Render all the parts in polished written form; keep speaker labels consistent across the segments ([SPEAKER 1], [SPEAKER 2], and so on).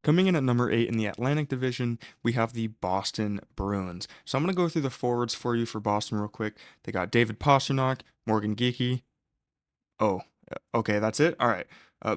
[SPEAKER 1] coming in at number 8 in the Atlantic Division, we have the Boston Bruins. So I'm going to go through the forwards for you for Boston real quick. They got David Pastrnak, Morgan Geekie. Oh, okay, that's it? All right.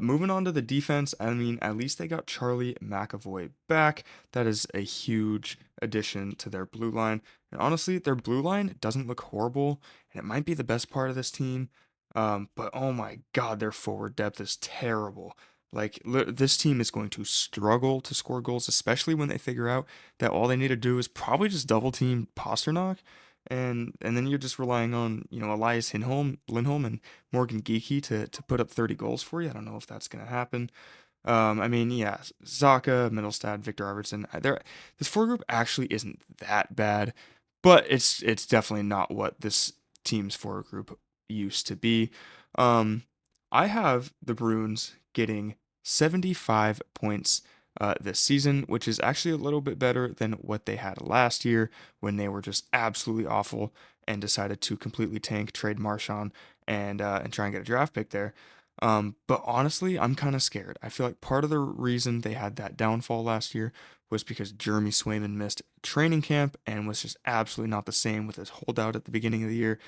[SPEAKER 1] Moving on to the defense, I mean, at least they got Charlie McAvoy back. That is a huge addition to their blue line. And honestly, their blue line doesn't look horrible, and it might be the best part of this team. But oh my God, their forward depth is terrible. Like, this team is going to struggle to score goals, especially when they figure out that all they need to do is probably just double team Pasternak. And then you're just relying on, Elias Lindholm and Morgan Geekie to put up 30 goals for you. I don't know if that's going to happen. I mean, yeah, Zaka, Middlestad, Victor Arvidsson. This four group actually isn't that bad, but it's definitely not what this team's four group used to be. Um, I have the Bruins getting 75 points this season, which is actually a little bit better than what they had last year when they were just absolutely awful and decided to completely tank, trade Marchand, and try and get a draft pick there. But honestly, I'm kind of scared. I feel like part of the reason they had that downfall last year was because Jeremy Swayman missed training camp and was just absolutely not the same with his holdout at the beginning of the year.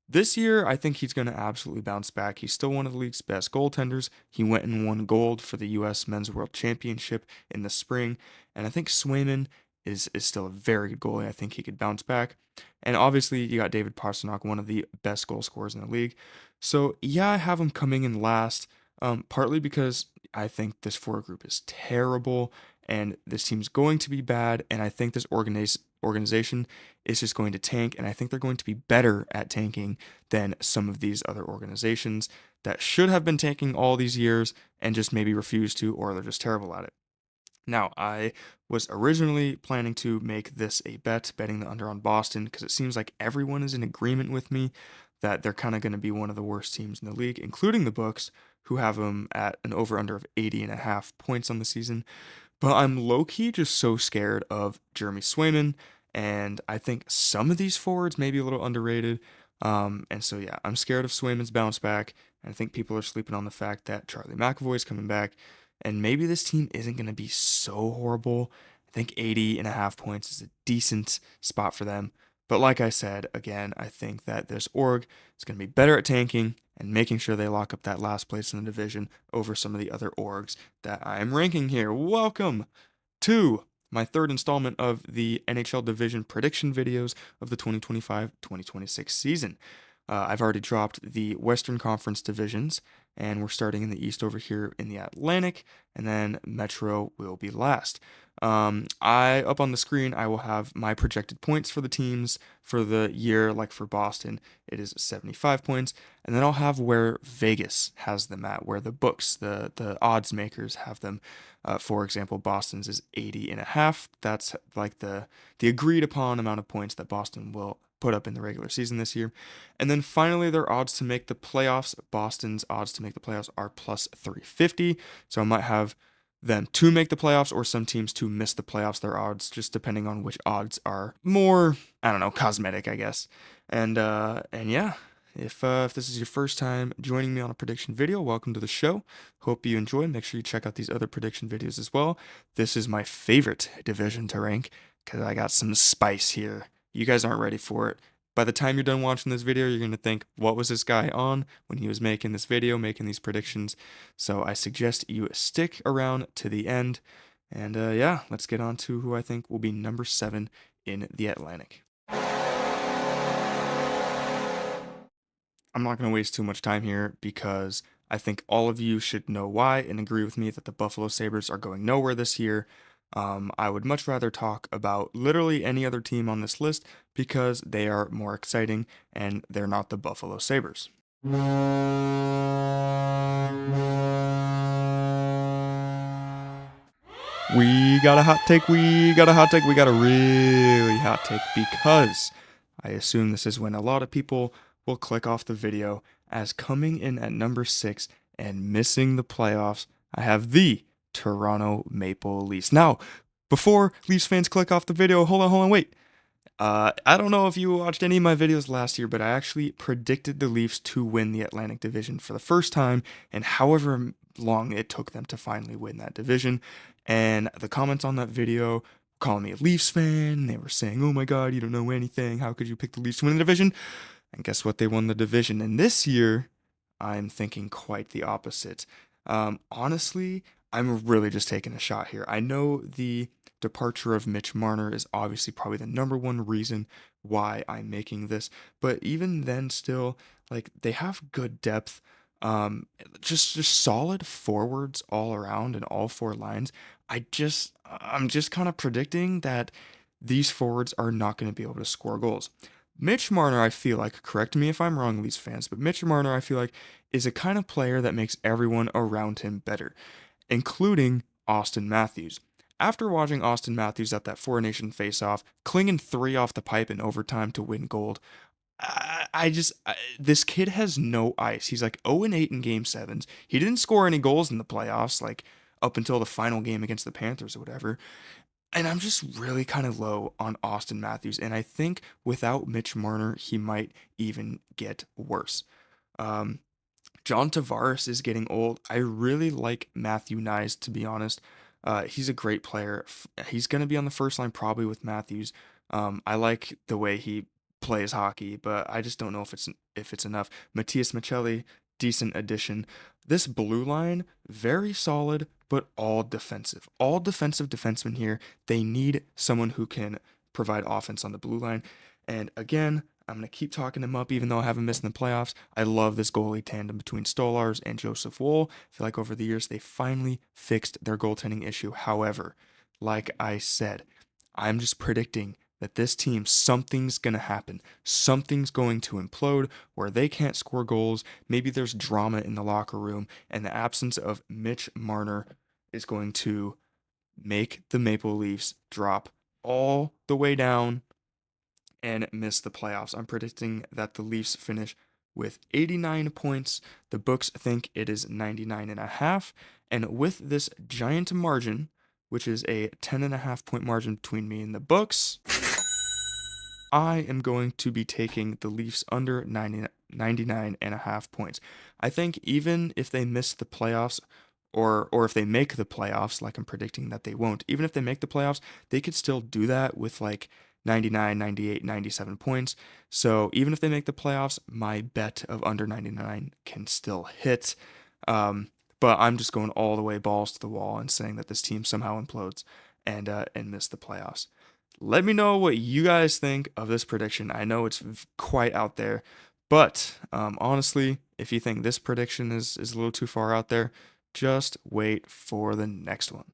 [SPEAKER 1] This year, I think he's going to absolutely bounce back. He's still one of the league's best goaltenders. He went and won gold for the U.S. Men's World Championship in the spring, and I think Swayman is still a very good goalie. I think he could bounce back. And obviously, you got David Pastrnak, one of the best goal scorers in the league. So, yeah, I have him coming in last, partly because I think this forward group is terrible, and this team's going to be bad, and I think this organization is just going to tank, and I think they're going to be better at tanking than some of these other organizations that should have been tanking all these years and just maybe refuse to, or they're just terrible at it. Now, I was originally planning to make this a bet, betting the under on Boston, because it seems like everyone is in agreement with me that they're kind of going to be one of the worst teams in the league, including the books, who have them at an over-under of 80.5 points on the season. But I'm low-key just so scared of Jeremy Swayman, and I think some of these forwards may be a little underrated. And so, yeah, I'm scared of Swayman's bounce back, and I think people are sleeping on the fact that Charlie McAvoy is coming back, and maybe this team isn't going to be so horrible. I think 80.5 points is a decent spot for them. But like I said, again, I think that this org is going to be better at tanking and making sure they lock up that last place in the division over some of the other orgs that I am ranking here. Welcome to my third installment of the NHL division prediction videos of the 2025-2026 season. I've already dropped the Western Conference divisions, and we're starting in the East over here in the Atlantic, and then Metro will be last. Up on the screen, I will have my projected points for the teams for the year. Like for Boston, it is 75 points, and then I'll have where Vegas has them at, where the books, the odds makers have them. For example, Boston's is 80.5. That's like the agreed upon amount of points that Boston will put up in the regular season this year. And then finally, their odds to make the playoffs. Boston's odds to make the playoffs are plus 350. So I might have them to make the playoffs or some teams to miss the playoffs, their odds, just depending on which odds are more, I don't know, cosmetic, I guess. And yeah, if this is your first time joining me on a prediction video, welcome to the show. Hope you enjoy. Make sure you check out these other prediction videos as well. This is my favorite division to rank because I got some spice here. You guys aren't ready for it. By the time you're done watching this video, you're going to think, what was this guy on when he was making this video, making these predictions? So I suggest you stick around to the end. And yeah, let's get on to who I think will be number 7 in the Atlantic. I'm not going to waste too much time here because I think all of you should know why and agree with me that the Buffalo Sabres are going nowhere this year. I would much rather talk about literally any other team on this list because they are more exciting and they're not the Buffalo Sabres. We got a hot take, we got a really hot take because I assume this is when a lot of people will click off the video as coming in at number 6 and missing the playoffs. I have the Toronto Maple Leafs. Now, before Leafs fans click off the video, hold on, wait. I don't know if you watched any of my videos last year, but I actually predicted the Leafs to win the Atlantic Division for the first time, and however long it took them to finally win that division. And the comments on that video were calling me a Leafs fan. They were saying, "Oh my God, you don't know anything. How could you pick the Leafs to win the division?" And guess what? They won the division. And this year, I'm thinking quite the opposite. Honestly, I'm really just taking a shot here. I know the departure of Mitch Marner is obviously probably the number one reason why I'm making this, but even then, still, like they have good depth. Just solid forwards all around in all four lines. I'm just kind of predicting that these forwards are not going to be able to score goals. Mitch Marner, I feel like, correct me if I'm wrong, Leafs fans, but Mitch Marner, I feel like, is a kind of player that makes everyone around him better, including Austin Matthews. After watching Austin Matthews at that Four Nation face-off, clinging three off the pipe in overtime to win gold, this kid has no ice. He's like 0-8 in game sevens. He didn't score any goals in the playoffs, like up until the final game against the Panthers or whatever. And I'm just really kind of low on Austin Matthews. And I think without Mitch Marner, he might even get worse. Um, John Tavares is getting old. I really like Matthew Nyes, to be honest. He's a great player. He's going to be on the first line probably with Matthews. I like the way he plays hockey, but I just don't know if it's enough. Matias Maccelli, decent addition. This blue line, very solid, but all defensive. All defensive defensemen here. They need someone who can provide offense on the blue line. And again, I'm going to keep talking him up even though I haven't missed in the playoffs. I love this goalie tandem between Stolarz and Joseph Woll. I feel like over the years they finally fixed their goaltending issue. However, like I said, I'm just predicting that this team, something's going to happen. Something's going to implode where they can't score goals. Maybe there's drama in the locker room, and the absence of Mitch Marner is going to make the Maple Leafs drop all the way down and miss the playoffs. I'm predicting that the Leafs finish with 89 points. The books think it is 99 and a half. And with this giant margin, which is a 10.5 point margin between me and the books, I am going to be taking the Leafs under 99 and a half points. I think even if they miss the playoffs, or if they make the playoffs, like I'm predicting that they won't, even if they make the playoffs, they could still do that with like 99, 98, 97 points. So even if they make the playoffs, my bet of under 99 can still hit. But I'm just going all the way balls to the wall and saying that this team somehow implodes and miss the playoffs. Let me know what you guys think of this prediction. I know it's quite out there, but honestly, if you think this prediction is a little too far out there, just wait for the next one.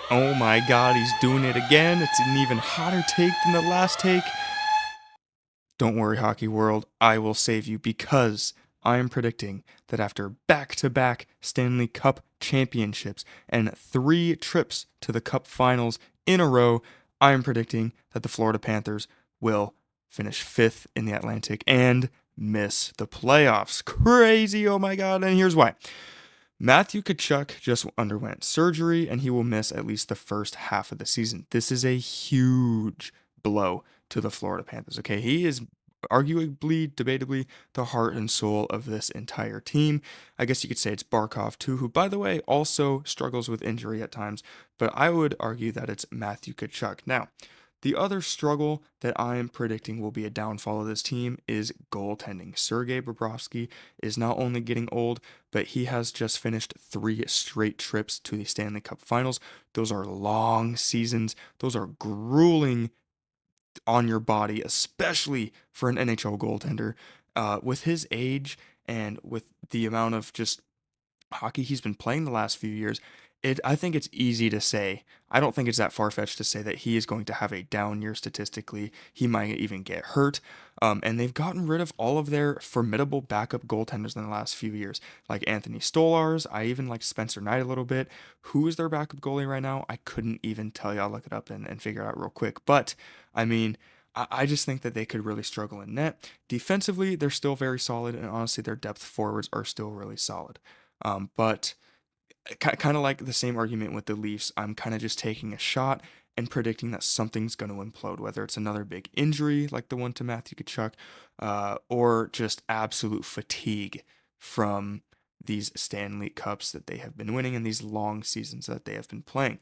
[SPEAKER 1] Oh my God, he's doing it again. It's an even hotter take than the last take. Don't worry, Hockey World, I will save you because I am predicting that after back-to-back Stanley Cup championships and 3 trips to the Cup finals in a row, I am predicting that the Florida Panthers will finish 5th in the Atlantic and miss the playoffs. Crazy, oh my God, and here's why. Matthew Tkachuk just underwent surgery and he will miss at least the first half of the season. This is a huge blow to the Florida Panthers. Okay, he is arguably, debatably, the heart and soul of this entire team. I guess you could say it's Barkov too, who, by the way, also struggles with injury at times, but I would argue that it's Matthew Tkachuk. Now, the other struggle that I am predicting will be a downfall of this team is goaltending. Sergei Bobrovsky is not only getting old, but he has just finished 3 straight trips to the Stanley Cup Finals. Those are long seasons. Those are grueling on your body, especially for an NHL goaltender. With his age and with the amount of just hockey he's been playing the last few years, I think it's easy to say. I don't think it's that far-fetched to say that he is going to have a down year statistically. He might even get hurt. And they've gotten rid of all of their formidable backup goaltenders in the last few years, like Anthony Stolarz. I even like Spencer Knight a little bit. Who is their backup goalie right now? I couldn't even tell you. I'll look it up and figure it out real quick. But, I mean, I just think that they could really struggle in net. Defensively, they're still very solid, and honestly, their depth forwards are still really solid. But kind of like the same argument with the Leafs, I'm kind of just taking a shot and predicting that something's going to implode, whether it's another big injury like the one to Matthew Tkachuk, or just absolute fatigue from these Stanley Cups that they have been winning and these long seasons that they have been playing.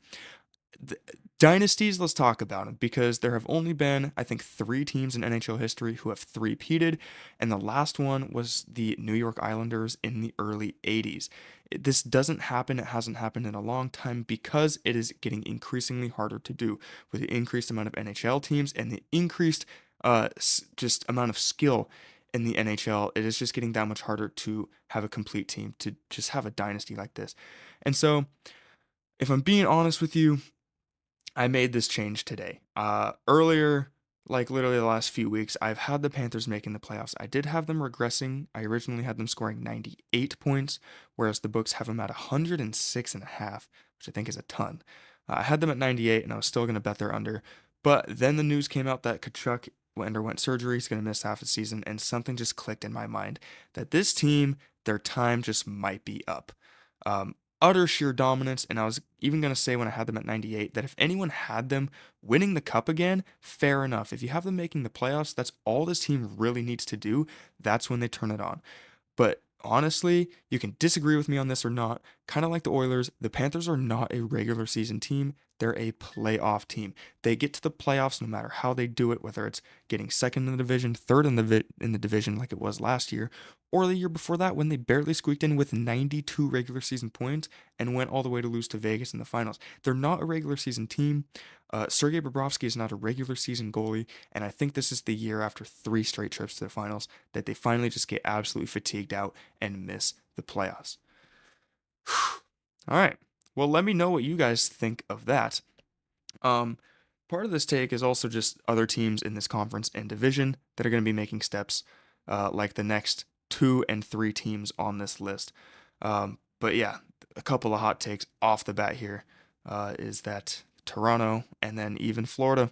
[SPEAKER 1] The dynasties, let's talk about them because there have only been, I think, 3 teams in NHL history who have three-peated, and the last one was the New York Islanders in the early 80s. This doesn't happen, it hasn't happened in a long time because it is getting increasingly harder to do with the increased amount of NHL teams and the increased just amount of skill in the NHL. It is just getting that much harder to have a complete team, to just have a dynasty like this. And so, if I'm being honest with you, I made this change today. Earlier, like literally the last few weeks, I've had the Panthers making the playoffs. I did have them regressing. I originally had them scoring 98 points, whereas the books have them at 106 and a half, which I think is a ton. I had them at 98, and I was still going to bet they're under. But then the news came out that Kachuk underwent surgery. He's going to miss half the season, and something just clicked in my mind that this team, their time just might be up. Um, Utter sheer dominance, and I was even going to say when I had them at 98 that if anyone had them winning the cup again, fair enough. If you have them making the playoffs, that's all this team really needs to do. That's when they turn it on. But honestly, you can disagree with me on this or not. Kind of like the Oilers, the Panthers are not a regular season team. They're a playoff team. They get to the playoffs no matter how they do it, whether it's getting second in the division, third in the division like it was last year, or the year before that when they barely squeaked in with 92 regular season points and went all the way to lose to Vegas in the finals. They're not a regular season team. Sergei Bobrovsky is not a regular season goalie, and I think this is the year after 3 straight trips to the finals that they finally just get absolutely fatigued out and miss the playoffs. All right. Well, let me know what you guys think of that. Part of this take is also just other teams in this conference and division that are going to be making steps, like the next 2 and 3 teams on this list. But yeah, a couple of hot takes off the bat here is that Toronto and then even Florida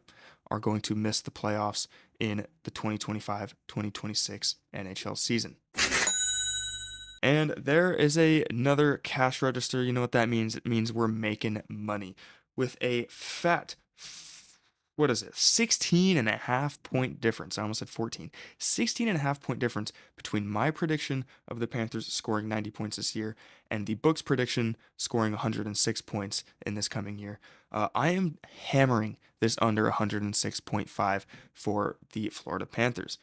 [SPEAKER 1] are going to miss the playoffs in the 2025-2026 NHL season. And there is another cash register. You know what that means? It means we're making money with a fat, what is it, 16 and a half point difference. I almost said 14. 16 and a half point difference between my prediction of the Panthers scoring 90 points this year and the book's prediction scoring 106 points in this coming year. I am hammering this under 106.5 for the Florida Panthers.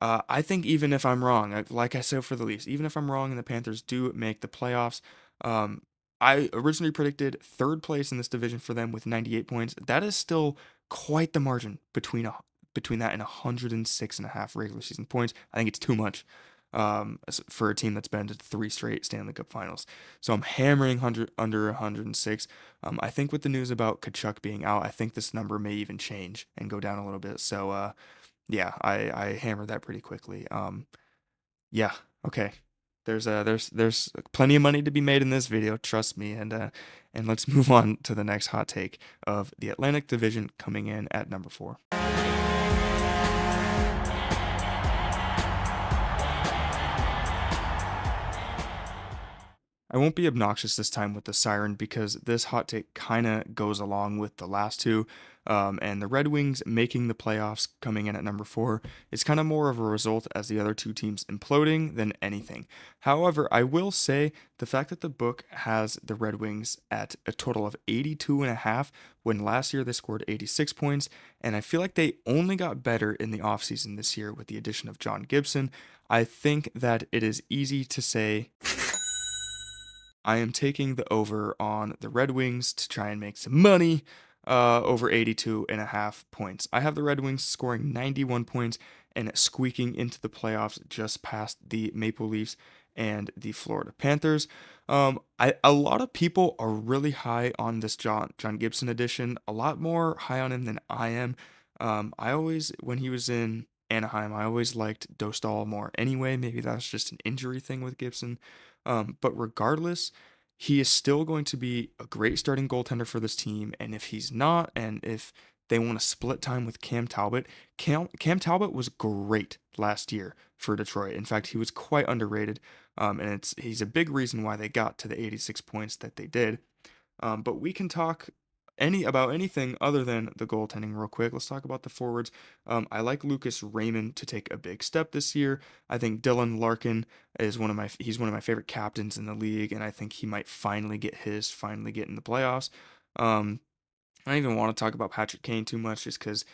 [SPEAKER 1] I think even if I'm wrong, like I said for the Leafs, even if I'm wrong and the Panthers do make the playoffs, I originally predicted 3rd place in this division for them with 98 points. That is still quite the margin between that and 106 and a half regular season points. I think it's too much for a team that's been to 3 straight Stanley Cup finals. So I'm hammering under 106. I think with the news about Kachuk being out, I think this number may even change and go down a little bit. So, yeah, I hammered that pretty quickly. Yeah, okay. There's plenty of money to be made in this video, trust me, and let's move on to the next hot take of the Atlantic Division coming in at number 4. I won't be obnoxious this time with the siren because this hot take kind of goes along with the last two. And the Red Wings making the playoffs coming in at number 4 is kind of more of a result as the other 2 teams imploding than anything. However, I will say the fact that the book has the Red Wings at a total of 82.5 when last year they scored 86 points, and I feel like they only got better in the offseason this year with the addition of John Gibson. I think that it is easy to say I am taking the over on the Red Wings to try and make some money over 82.5 points. I have the Red Wings scoring 91 points and squeaking into the playoffs just past the Maple Leafs and the Florida Panthers. A lot of people are really high on this John Gibson edition, a lot more high on him than I am. When he was in Anaheim, I always liked Dostal more anyway. Maybe that's just an injury thing with Gibson. But regardless, he is still going to be a great starting goaltender for this team. And if he's not, and if they want to split time with Cam Talbot, Cam Talbot was great last year for Detroit. In fact, he was quite underrated. And he's a big reason why they got to the 86 points that they did. But we can talk anything other than the goaltending real quick. Let's talk about the forwards. I like Lucas Raymond to take a big step this year. I think Dylan Larkin is he's one of my favorite captains in the league, and I think he might finally get in the playoffs. Um, I don't even want to talk about Patrick Kane too much just because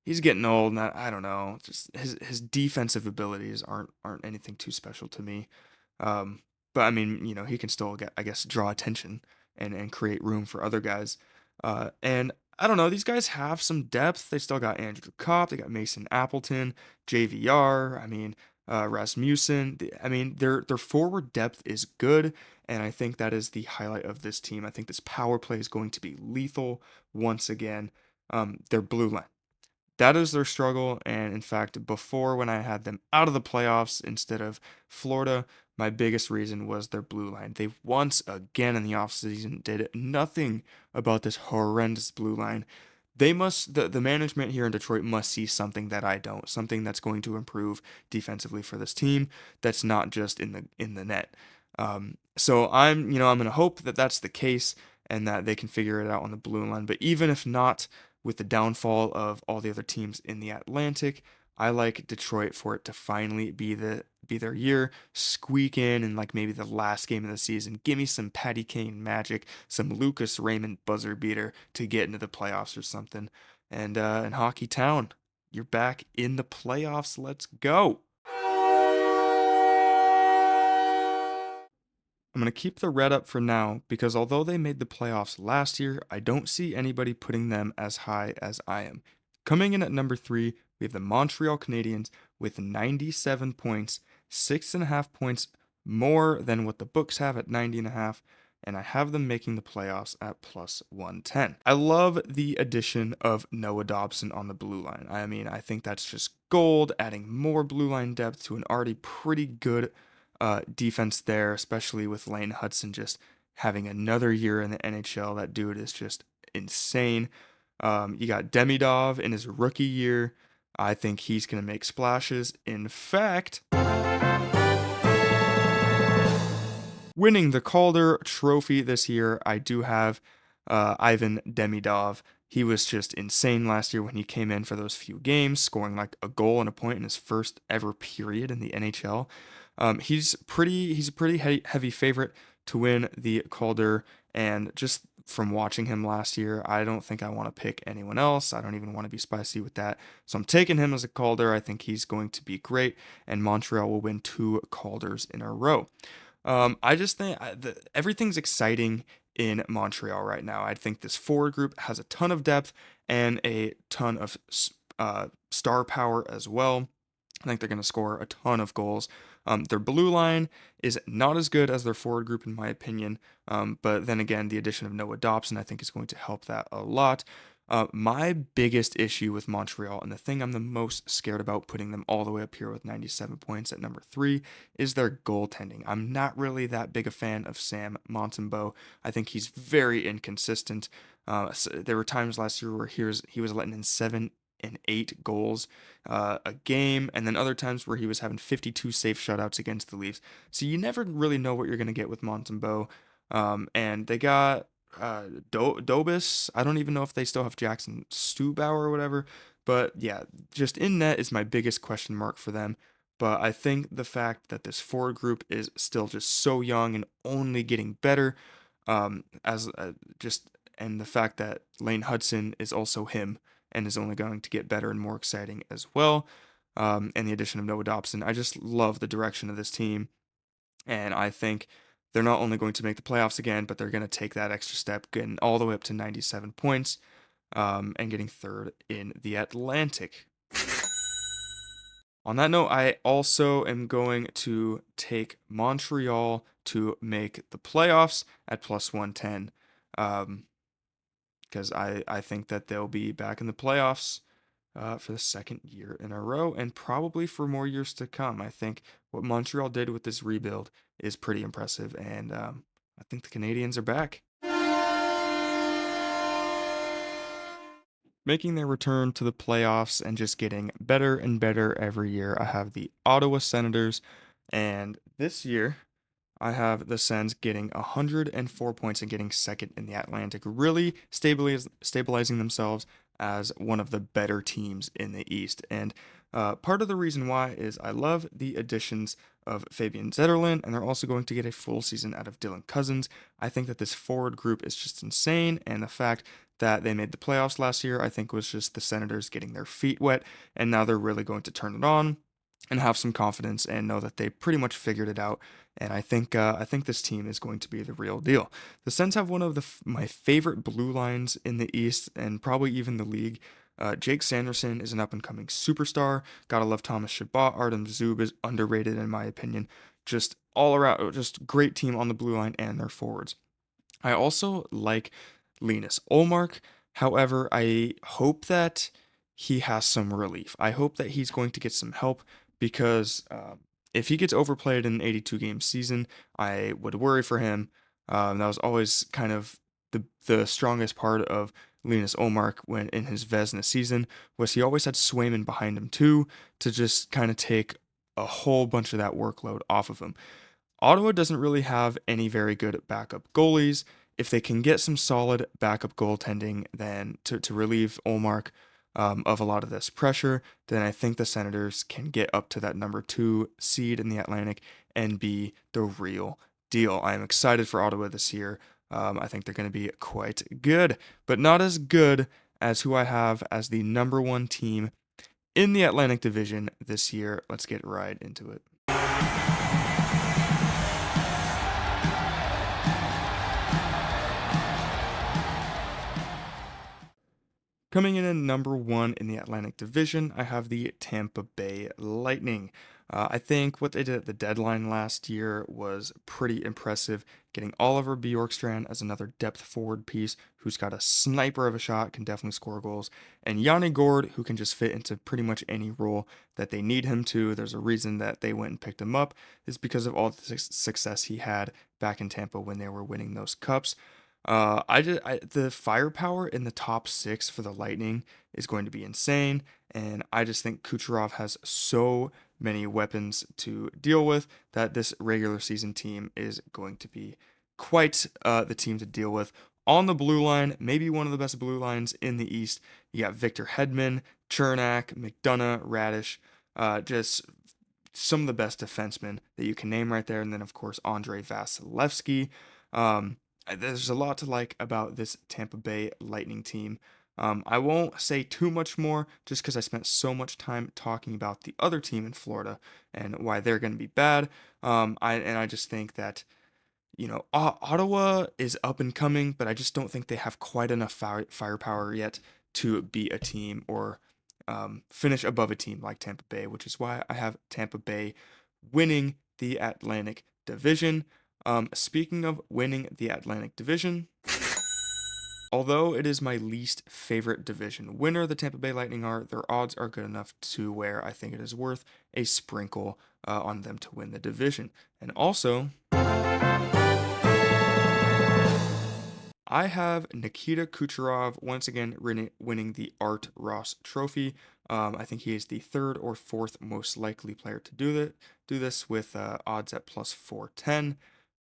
[SPEAKER 1] he's getting old, and I don't know. Just his defensive abilities aren't anything too special to me. Um, but I mean, he can still get, I guess, draw attention and create room for other guys. And I don't know, these guys have some depth. They still got Andrew Kopp, they got Mason Appleton, JVR. I mean, Rasmussen. I mean, their forward depth is good, and I think that is the highlight of this team. I think this power play is going to be lethal once again. Their blue line. That is their struggle, and in fact, before when I had them out of the playoffs instead of Florida, my biggest reason was their blue line. They once again in the offseason did nothing about this horrendous blue line. The management here in Detroit must see something that I don't, something that's going to improve defensively for this team that's not just in the net. So I'm going to hope that that's the case and that they can figure it out on the blue line. But even if not, with the downfall of all the other teams in the Atlantic, I like Detroit for it to finally be their year, squeak in like maybe the last game of the season. Give me some Patty Kane magic, some Lucas Raymond buzzer beater to get into the playoffs or something. And in Hockey Town, you're back in the playoffs. Let's go. I'm going to keep the red up for now because although they made the playoffs last year, I don't see anybody putting them as high as I am. Coming in at number 3, we have the Montreal Canadiens with 97 points, 6.5 points more than what the books have at 90.5, and I have them making the playoffs at plus 110. I love the addition of Noah Dobson on the blue line. I mean, I think that's just gold, adding more blue line depth to an already pretty good defense there, especially with Lane Hudson just having another year in the NHL. That dude is just insane. You got Demidov in his rookie year. I think he's going to make splashes. In fact, winning the Calder Trophy this year, I do have Ivan Demidov. He was just insane last year when he came in for those few games, scoring like a goal and a point in his first ever period in the NHL. He's a pretty heavy favorite to win the Calder, and just from watching him last year, I don't think I want to pick anyone else. I don't even want to be spicy with that. So I'm taking him as a Calder. I think he's going to be great, and Montreal will win 2 Calders in a row. I just think everything's exciting in Montreal right now. I think this forward group has a ton of depth and a ton of star power as well. I think they're going to score a ton of goals. Their blue line is not as good as their forward group, in my opinion. But then again, the addition of Noah Dobson, I think, is going to help that a lot. My biggest issue with Montreal, and the thing I'm the most scared about putting them all the way up here with 97 points at number 3, is their goaltending. I'm not really that big a fan of Sam Montembeault. I think he's very inconsistent. There were times last year where he was letting in 7 and 8 goals a game, and then other times where he was having 52 safe shutouts against the Leafs. So you never really know what you're going to get with Montembeault. And they got Dobis. I don't even know if they still have Jackson Stubauer or whatever. But yeah, just in net is my biggest question mark for them. But I think the fact that this forward group is still just so young and only getting better, as just and the fact that Lane Hudson is also him and is only going to get better and more exciting as well. And the addition of Noah Dobson, I just love the direction of this team, and I think they're not only going to make the playoffs again, but they're going to take that extra step, getting all the way up to 97 points, and getting third in the Atlantic. On that note, I also am going to take Montreal to make the playoffs at plus 110, because I think that they'll be back in the playoffs for the second year in a row and probably for more years to come. I think what Montreal did with this rebuild is pretty impressive, and I think the Canadiens are back. Making their return to the playoffs and just getting better and better every year, I have the Ottawa Senators, and this year I have the Sens getting 104 points and getting second in the Atlantic, really stabilizing themselves as one of the better teams in the East. And part of the reason why is I love the additions of Fabian Zetterlund, and they're also going to get a full season out of Dylan Cousins. I think that this forward group is just insane, and the fact that they made the playoffs last year, I think was just the Senators getting their feet wet, and now they're really going to turn it on and have some confidence and know that they pretty much figured it out. And I think this team is going to be the real deal. The Sens have one of my favorite blue lines in the East and probably even the league. Jake Sanderson is an up and coming superstar. Gotta love Thomas Chabot. Artem Zub is underrated in my opinion. Just all around, just great team on the blue line and their forwards. I also like Linus Olmark. However, I hope that he has some relief. I hope that he's going to get some help because if he gets overplayed in an 82 game season, I would worry for him. That was always kind of the strongest part of Linus Olmark when in his Vesna season was he always had Swayman behind him too to just kind of take a whole bunch of that workload off of him. Ottawa doesn't really have any very good backup goalies. If they can get some solid backup goaltending, then to relieve Olmark of a lot of this pressure, then I think the Senators can get up to that number 2 seed in the Atlantic and be the real deal. I am excited for Ottawa this year. I think they're going to be quite good, but not as good as who I have as the number 1 team in the Atlantic Division this year. Let's get right into it. Coming in at number 1 in the Atlantic Division, I have the Tampa Bay Lightning. I think what they did at the deadline last year was pretty impressive, getting Oliver Bjorkstrand as another depth forward piece who's got a sniper of a shot, can definitely score goals, and Yanni Gourde, who can just fit into pretty much any role that they need him to. There's a reason that they went and picked him up, is because of all the success he had back in Tampa when they were winning those cups. The firepower in the top 6 for the Lightning is going to be insane, and I just think Kucherov has so many weapons to deal with that this regular season team is going to be quite the team to deal with. On the blue line, maybe one of the best blue lines in the East. You got Victor Hedman, Chernak, McDonough, Radish, just some of the best defensemen that you can name right there, and then of course Andrei Vasilevsky. There's a lot to like about this Tampa Bay Lightning team. I won't say too much more just because I spent so much time talking about the other team in Florida and why they're going to be bad. I just think that Ottawa is up and coming, but I just don't think they have quite enough firepower yet to be a team or finish above a team like Tampa Bay, which is why I have Tampa Bay winning the Atlantic Division. Speaking of winning the Atlantic Division, although it is my least favorite division winner, the Tampa Bay Lightning are, their odds are good enough to where I think it is worth a sprinkle on them to win the division. And also, I have Nikita Kucherov once again winning the Art Ross Trophy. I think he is the 3rd or 4th most likely player to do this with odds at plus 410.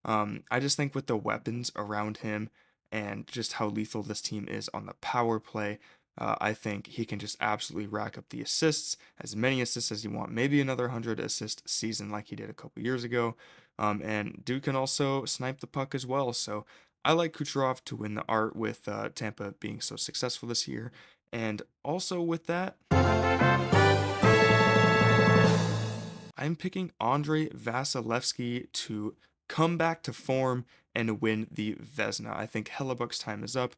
[SPEAKER 1] I just think with the weapons around him and just how lethal this team is on the power play, I think he can just absolutely rack up the assists, as many assists as you want, maybe another 100 assist season like he did a couple years ago. And dude can also snipe the puck as well. So I like Kucherov to win the art with Tampa being so successful this year. And also with that, I'm picking Andrei Vasilevsky to come back to form and win the Vezina. I think Hellebuck's time is up.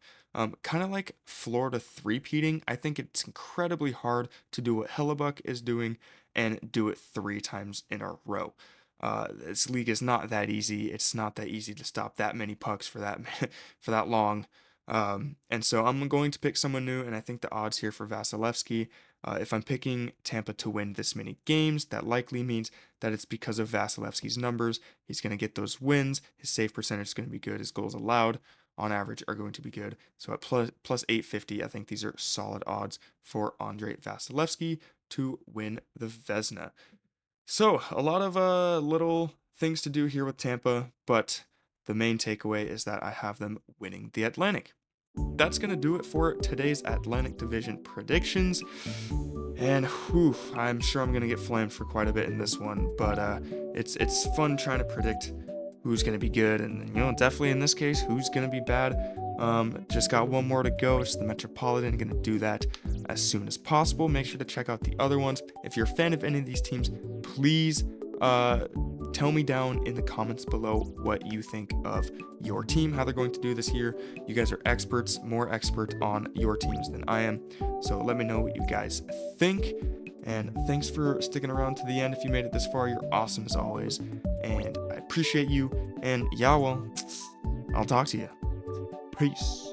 [SPEAKER 1] Kind of like Florida three-peating, I think it's incredibly hard to do what Hellebuck is doing and do it 3 times in a row. This league is not that easy. It's not that easy to stop that many pucks for that for that long. And so I'm going to pick someone new, and I think the odds here for Vasilevsky, if I'm picking Tampa to win this many games, that likely means that it's because of Vasilevsky's numbers. He's going to get those wins. His save percentage is going to be good. His goals allowed on average are going to be good. So at plus 850, I think these are solid odds for Andrei Vasilevsky to win the Vezina. So, a lot of little things to do here with Tampa, but the main takeaway is that I have them winning the Atlantic. That's going to do it for today's Atlantic Division predictions. And whew, I'm sure I'm going to get flamed for quite a bit in this one, but it's fun trying to predict who's going to be good, and definitely in this case, who's going to be bad. Just got one more to go. It's the Metropolitan. Going to do that as soon as possible. Make sure to check out the other ones. If you're a fan of any of these teams, please tell me down in the comments below what you think of your team, how they're going to do this year. You guys are experts, more expert on your teams than I am. So let me know what you guys think. And thanks for sticking around to the end. If you made it this far, you're awesome as always. And I appreciate you. And yeah, well, I'll talk to you. Peace.